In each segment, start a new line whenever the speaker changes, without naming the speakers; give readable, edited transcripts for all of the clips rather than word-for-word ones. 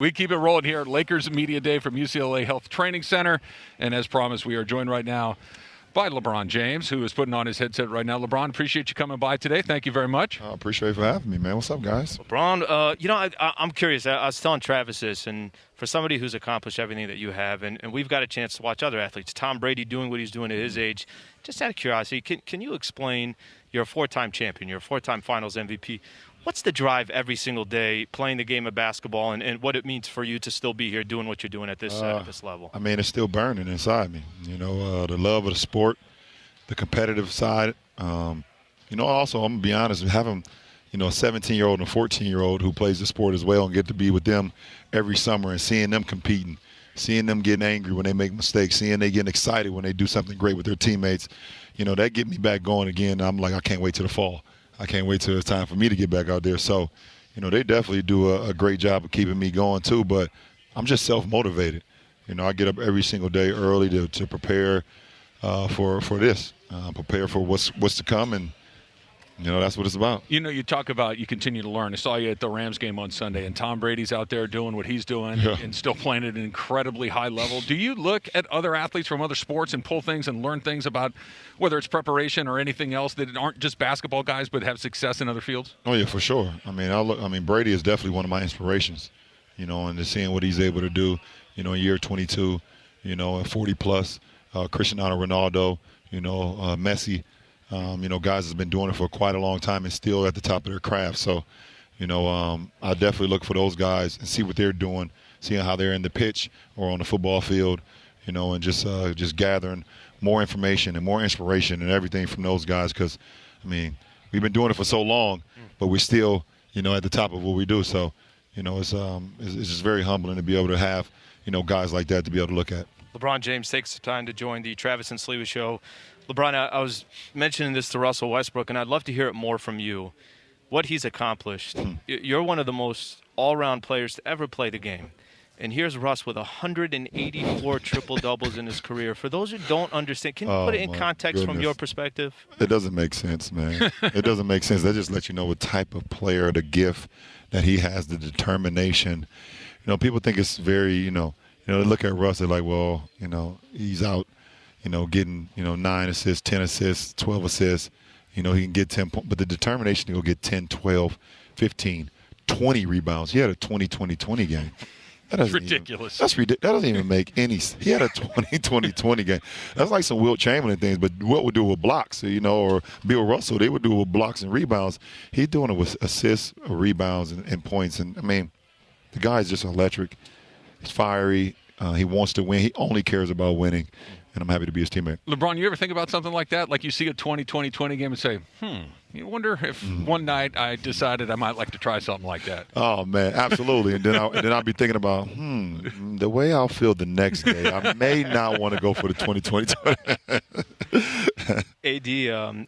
We keep it rolling here at Lakers Media Day from UCLA Health Training Center. And as promised, we are joined right now by LeBron James, who is putting on his headset right now. LeBron, appreciate you coming by today. Thank you very much.
I appreciate you for having me, man. What's up, guys?
LeBron, I'm curious. I was telling Travis this, and for somebody who's accomplished everything that you have, and we've got a chance to watch other athletes, Tom Brady doing what he's doing at his age, just out of curiosity, can you explain, you're a four-time champion, you're a four-time finals MVP. What's the drive every single day playing the game of basketball and what it means for you to still be here doing what you're doing at this level?
I mean, it's still burning inside me. The love of the sport, the competitive side. Also, I'm going to be honest, having, a 17-year-old and a 14-year-old who plays the sport as well and get to be with them every summer and seeing them competing, seeing them getting angry when they make mistakes, seeing they getting excited when they do something great with their teammates, that get me back going again. I'm like, I can't wait till the fall. I can't wait till it's time for me to get back out there. So, they definitely do a great job of keeping me going too, but I'm just self-motivated. I get up every single day early to prepare for this, prepare for what's to come, and that's what it's about.
You talk about you continue to learn. I saw you at the Rams game on Sunday, and Tom Brady's out there doing what he's doing and still playing at an incredibly high level. Do you look at other athletes from other sports and pull things and learn things about whether it's preparation or anything else that aren't just basketball guys but have success in other fields?
Oh, yeah, for sure. Brady is definitely one of my inspirations, and just seeing what he's able to do, in year 22, and 40-plus, Cristiano Ronaldo, Messi. Guys has been doing it for quite a long time and still at the top of their craft. So, I definitely look for those guys and see what they're doing, seeing how they're in the pitch or on the football field, and just gathering more information and more inspiration and everything from those guys. Because, we've been doing it for so long, but we're still, at the top of what we do. So, it's just very humbling to be able to have, guys like that to be able to look at.
LeBron James takes the time to join the Travis and Sliwa Show. LeBron, I was mentioning this to Russell Westbrook, and I'd love to hear it more from you, what he's accomplished. You're one of the most all-round players to ever play the game. And here's Russ with 184 triple-doubles in his career. For those who don't understand, can you put it in context from your perspective?
It doesn't make sense, man. It doesn't make sense. That just lets you know what type of player, the gift that he has, the determination. People think it's very, they look at Russ, they're like, well, he's out. Getting, 9 assists, 10 assists, 12 assists. He can get 10 points. But the determination to go get 10, 12, 15, 20 rebounds. He had a 20-20-20 game.
That's ridiculous.
That's ridiculous. That doesn't even make any sense. He had a 20-20-20 game. That's like some Wilt Chamberlain things, but Wilt would do it with blocks, or Bill Russell, they would do it with blocks and rebounds. He's doing it with assists, rebounds, and points. And, the guy's just electric. He's fiery. He wants to win. He only cares about winning. And I'm happy to be his teammate.
LeBron, you ever think about something like that? Like you see a 20-20-20 game and say, you wonder if one night I decided I might like to try something like that.
Oh, man, absolutely. And then I'll be thinking about, the way I'll feel the next day, I may not want to go for the 20-20-20.
AD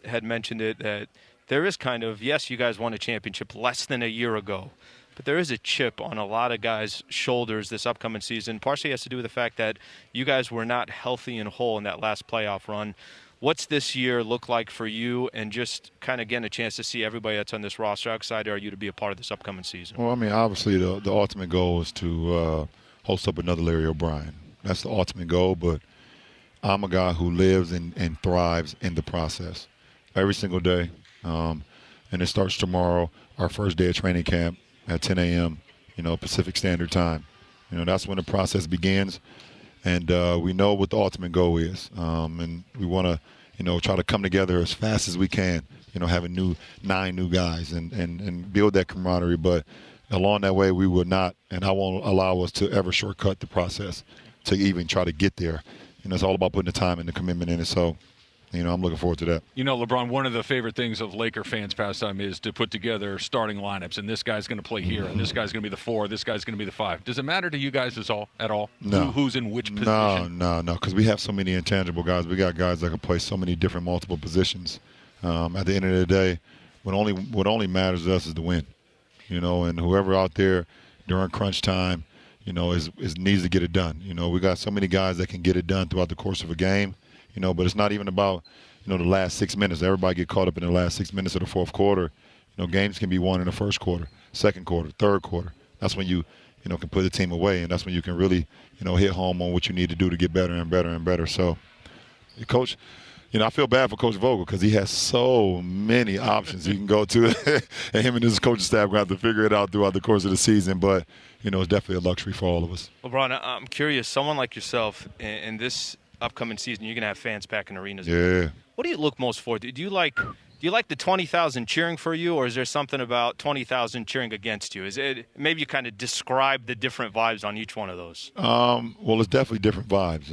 had mentioned it, that there is kind of, yes, you guys won a championship less than a year ago. But there is a chip on a lot of guys' shoulders this upcoming season. Partially has to do with the fact that you guys were not healthy and whole in that last playoff run. What's this year look like for you, and just kind of getting a chance to see everybody that's on this roster? How excited are you to be a part of this upcoming season?
Well, obviously the ultimate goal is to host up another Larry O'Brien. That's the ultimate goal, but I'm a guy who lives and thrives in the process every single day. And it starts tomorrow, our first day of training camp, at 10 a.m., Pacific Standard Time. That's when the process begins. And we know what the ultimate goal is. And we want to, try to come together as fast as we can, having 9 new guys and build that camaraderie. But along that way, we will not, and I won't allow us to ever shortcut the process to even try to get there. It's all about putting the time and the commitment in it. So, I'm looking forward to that.
LeBron, one of the favorite things of Laker fans' pastime is to put together starting lineups, and this guy's going to play here, and this guy's going to be the 4, this guy's going to be the 5. Does it matter to you guys at all?
No.
Who's in which position?
No, because we have so many intangible guys. We got guys that can play so many different multiple positions. At the end of the day, what only matters to us is the win. And whoever out there during crunch time, needs to get it done. We got so many guys that can get it done throughout the course of a game. But it's not even about, the last 6 minutes. Everybody get caught up in the last 6 minutes of the fourth quarter. Games can be won in the first quarter, second quarter, third quarter. That's when you can put the team away, and that's when you can really, hit home on what you need to do to get better and better and better. So, Coach, I feel bad for Coach Vogel because he has so many options he can go to, and him and his coaching staff are going to have to figure it out throughout the course of the season. But, it's definitely a luxury for all of us.
LeBron, I'm curious, someone like yourself, in this upcoming season, you're going to have fans back in arenas.
Yeah.
What do you look most for? Do you like the 20,000 cheering for you, or is there something about 20,000 cheering against you? Is it maybe you kind of describe the different vibes on each one of those?
Well, it's definitely different vibes.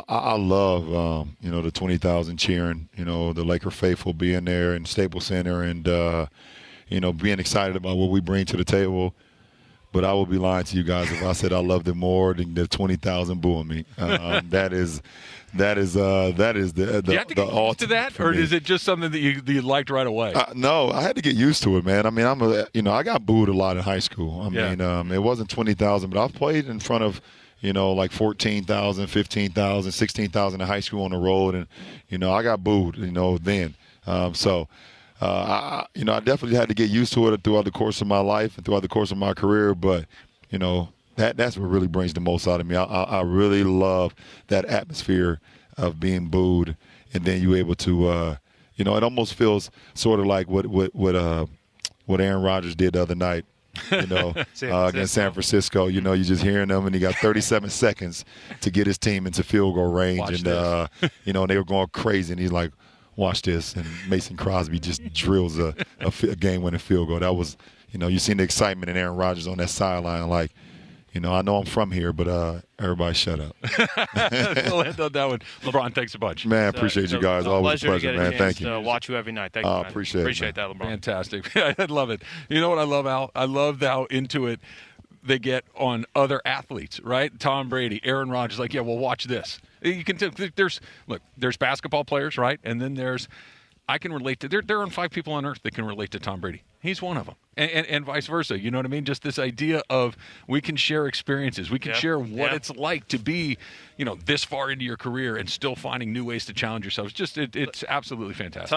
I love the 20,000 cheering. The Laker faithful being there in Staples Center and being excited about what we bring to the table. But I would be lying to you guys if I said I loved it more than the 20,000 booing me. That is the
you have to get used to that, or is it just something that you liked right away?
No, I had to get used to it, man. I mean, I got booed a lot in high school. I mean, it wasn't 20,000, but I've played in front of like 14,000, 15,000, 16,000 in high school on the road, and I got booed, then. I definitely had to get used to it throughout the course of my life and throughout the course of my career. But, that's what really brings the most out of me. I really love that atmosphere of being booed, and then you're able to, it almost feels sort of like what Aaron Rodgers did the other night. Against San Francisco. You're just hearing them, and he got 37 seconds to get his team into field goal range, and they were going crazy, and he's like, watch this, and Mason Crosby just drills a game-winning field goal. That was, you seen the excitement in Aaron Rodgers on that sideline, like, I know I'm from here, but everybody shut up.
We'll end on that one. LeBron, thanks a bunch.
Man, appreciate you guys. Always a pleasure, man. Thank you.
Watch you every night. Thank you, man.
Appreciate
that, LeBron.
Fantastic. I love it. You know what I love, Al? I love how into it they get on other athletes, right? Tom Brady, Aaron Rodgers, like, yeah, well, watch this. You can there's basketball players, right? And then I can relate to there are 5 people on earth that can relate to Tom Brady. He's one of them, and vice versa. You know what I mean? Just this idea of we can share experiences, we can share what it's like to be, this far into your career and still finding new ways to challenge yourselves. It's absolutely fantastic.